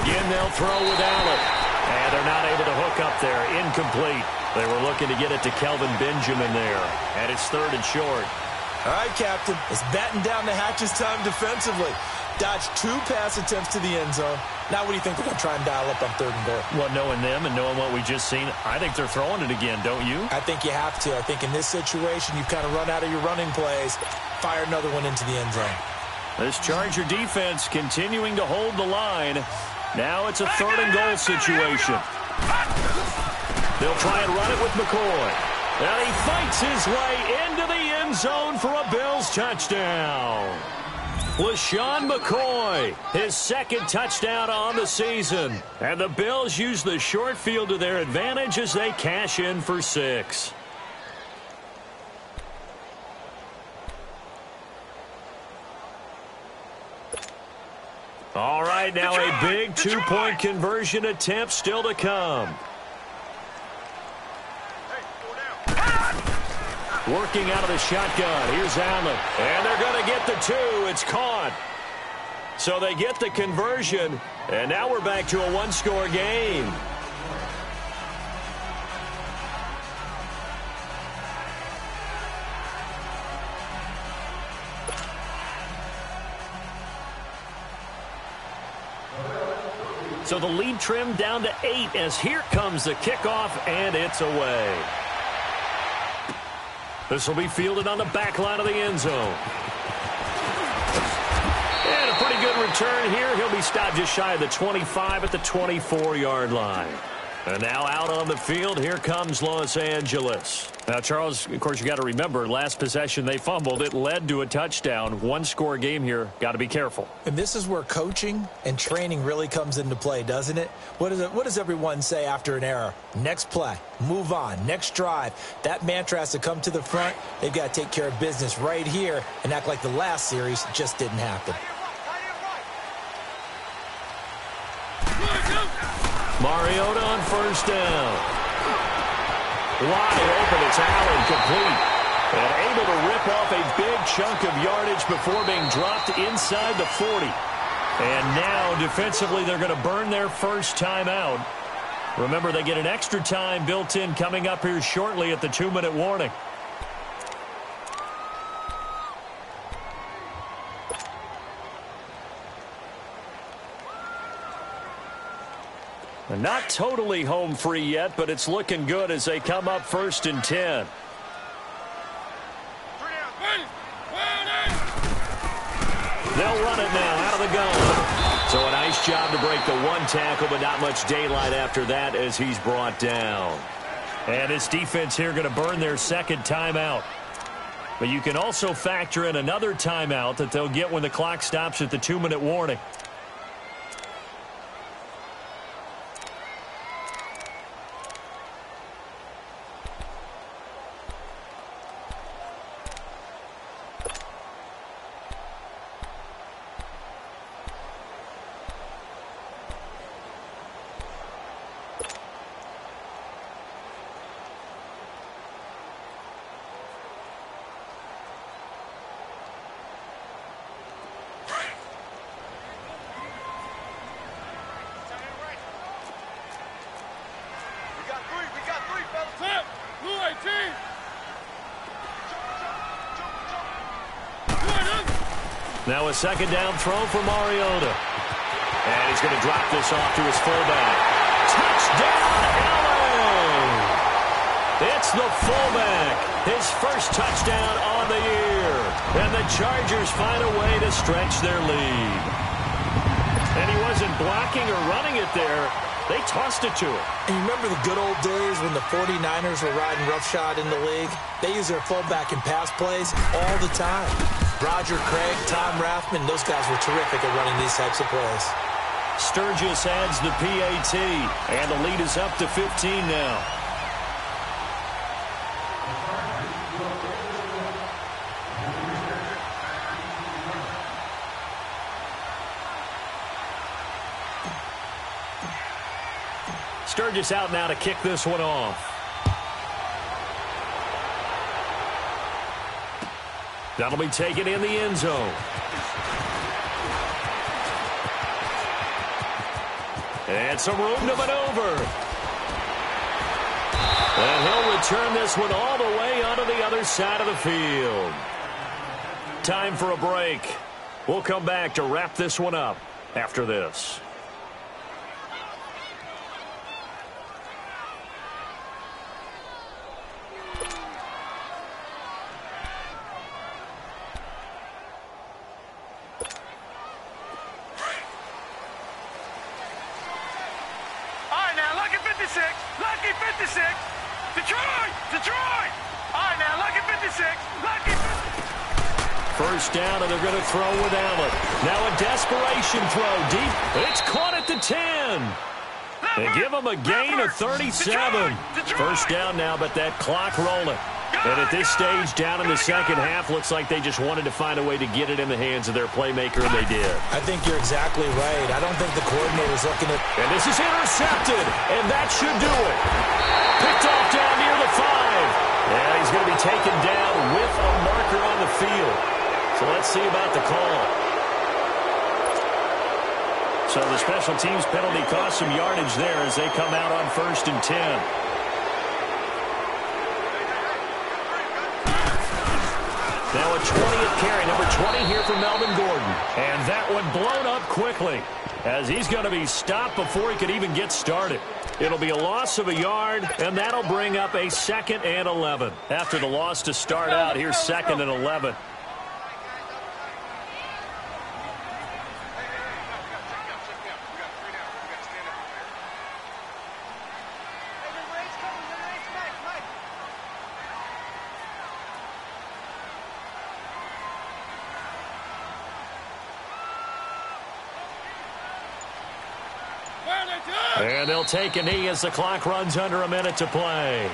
Again, they'll throw with Allen. And they're not able to hook up there. Incomplete. They were looking to get it to Kelvin Benjamin there. And it's 3rd and short. All right, Captain. It's batten down the hatches time defensively. Dodged 2 pass attempts to the end zone. Now what do you think they're going to try and dial up on 3rd and goal? Well, knowing them and knowing what we just seen, I think they're throwing it again, don't you? I think you have to. I think in this situation, you've kind of run out of your running plays. Fire another one into the end zone. This Charger defense continuing to hold the line. Now it's a 3rd and goal situation. They'll try and run it with McCoy. And he fights his way into the end zone for a Bills touchdown. LaShawn McCoy, his 2nd touchdown on the season. And the Bills use the short field to their advantage as they cash in for 6. All right, now a big 2-point conversion attempt still to come. Working out of the shotgun. Here's Allen. And they're going to get the 2. It's caught. So they get the conversion. And now we're back to a 1-score game. So the lead trimmed down to 8 as here comes the kickoff, and it's away. This will be fielded on the back line of the end zone. And a pretty good return here. He'll be stopped just shy of the 25 at the 24-yard line. And now out on the field, here comes Los Angeles. Now, Charles, of course, you got to remember, last possession they fumbled. It led to a touchdown. One-score game here. Got to be careful. And this is where coaching and training really comes into play, doesn't it? What does everyone say after an error? Next play, move on, next drive. That mantra has to come to the front. They've got to take care of business right here and act like the last series just didn't happen. Mariota on first down. Wide open, it's Allen, complete. And able to rip off a big chunk of yardage before being dropped inside the 40. And now, defensively, they're going to burn their first timeout. Remember, they get an extra time built in coming up here shortly at the 2-minute warning. Not totally home free yet, but it's looking good as they come up 1st and 10. They'll run it now out of the gun. So a nice job to break the one tackle, but not much daylight after that as he's brought down. And this defense here going to burn their second timeout. But you can also factor in another timeout that they'll get when the clock stops at the 2-minute warning. Now a second down throw for Mariota. And he's going to drop this off to his fullback. Touchdown, Allen! It's the fullback. His first touchdown on the year. And the Chargers find a way to stretch their lead. And he wasn't blocking or running it there. They tossed it to him. And you remember the good old days when the 49ers were riding roughshod in the league? They use their fullback in pass plays all the time. Roger Craig, Tom Rathman, those guys were terrific at running these types of plays. Sturgis adds the PAT, and the lead is up to 15 now. Sturgis out now to kick this one off. That'll be taken in the end zone. And some room to maneuver. And he'll return this one all the way onto the other side of the field. Time for a break. We'll come back to wrap this one up after this. Lucky 56. Detroit. All right, now, lucky 56. Lucky 56. First down, and they're going to throw with Allen. Now a desperation throw deep. It's caught at the 10. They give him a gain of 37. First down now, but that clock rolling. And at this stage, down in the second half, looks like they just wanted to find a way to get it in the hands of their playmaker, and they did. I think you're exactly right. I don't think the coordinator's looking at... And this is intercepted, and that should do it. Picked off down near the 5. And he's going to be taken down with a marker on the field. So let's see about the call. So the special teams penalty cost some yardage there as they come out on 1st and 10. Now a 20th carry, number 20 here for Melvin Gordon. And that one blown up quickly as he's going to be stopped before he could even get started. It'll be a loss of a yard, and that'll bring up a 2nd and 11. After the loss to start out, here's 2nd and 11. And they'll take a knee as the clock runs under a minute to play.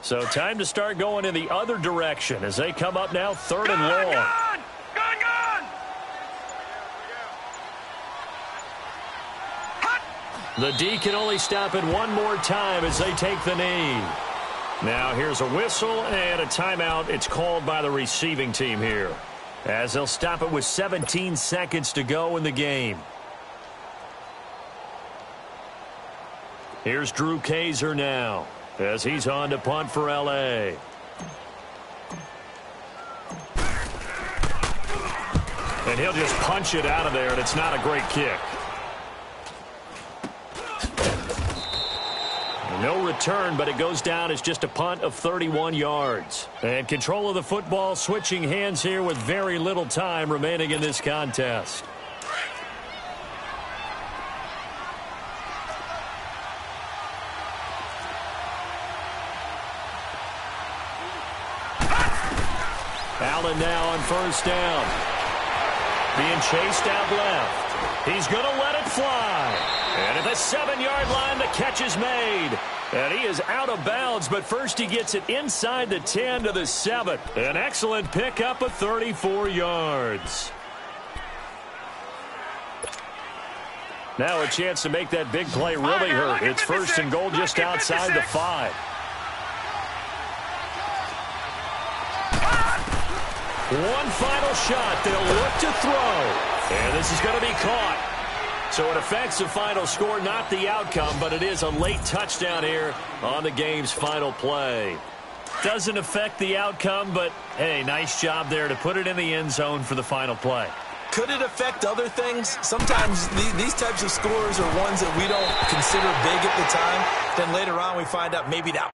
So time to start going in the other direction as they come up now 3rd and long. Gone! The D can only stop it one more time as they take the knee. Now here's a whistle and a timeout. It's called by the receiving team here, as they'll stop it with 17 seconds to go in the game. Here's Drew Kaiser now, as he's on to punt for L.A. And he'll just punch it out of there, and it's not a great kick. No return, but it goes down as just a punt of 31 yards. And control of the football switching hands here with very little time remaining in this contest. Allen now on 1st down. Being chased out left. He's going to let it fly. And at the 7-yard line, the catch is made. And he is out of bounds, but first he gets it inside the 10 to the 7. An excellent pickup of 34 yards. Now a chance to make that big play really hurt. It's 1st and goal just outside the 5. One final shot. They'll look to throw. And this is going to be caught. So it affects the final score, not the outcome, but it is a late touchdown here on the game's final play. Doesn't affect the outcome, but, hey, nice job there to put it in the end zone for the final play. Could it affect other things? Sometimes these types of scores are ones that we don't consider big at the time. Then later on we find out maybe that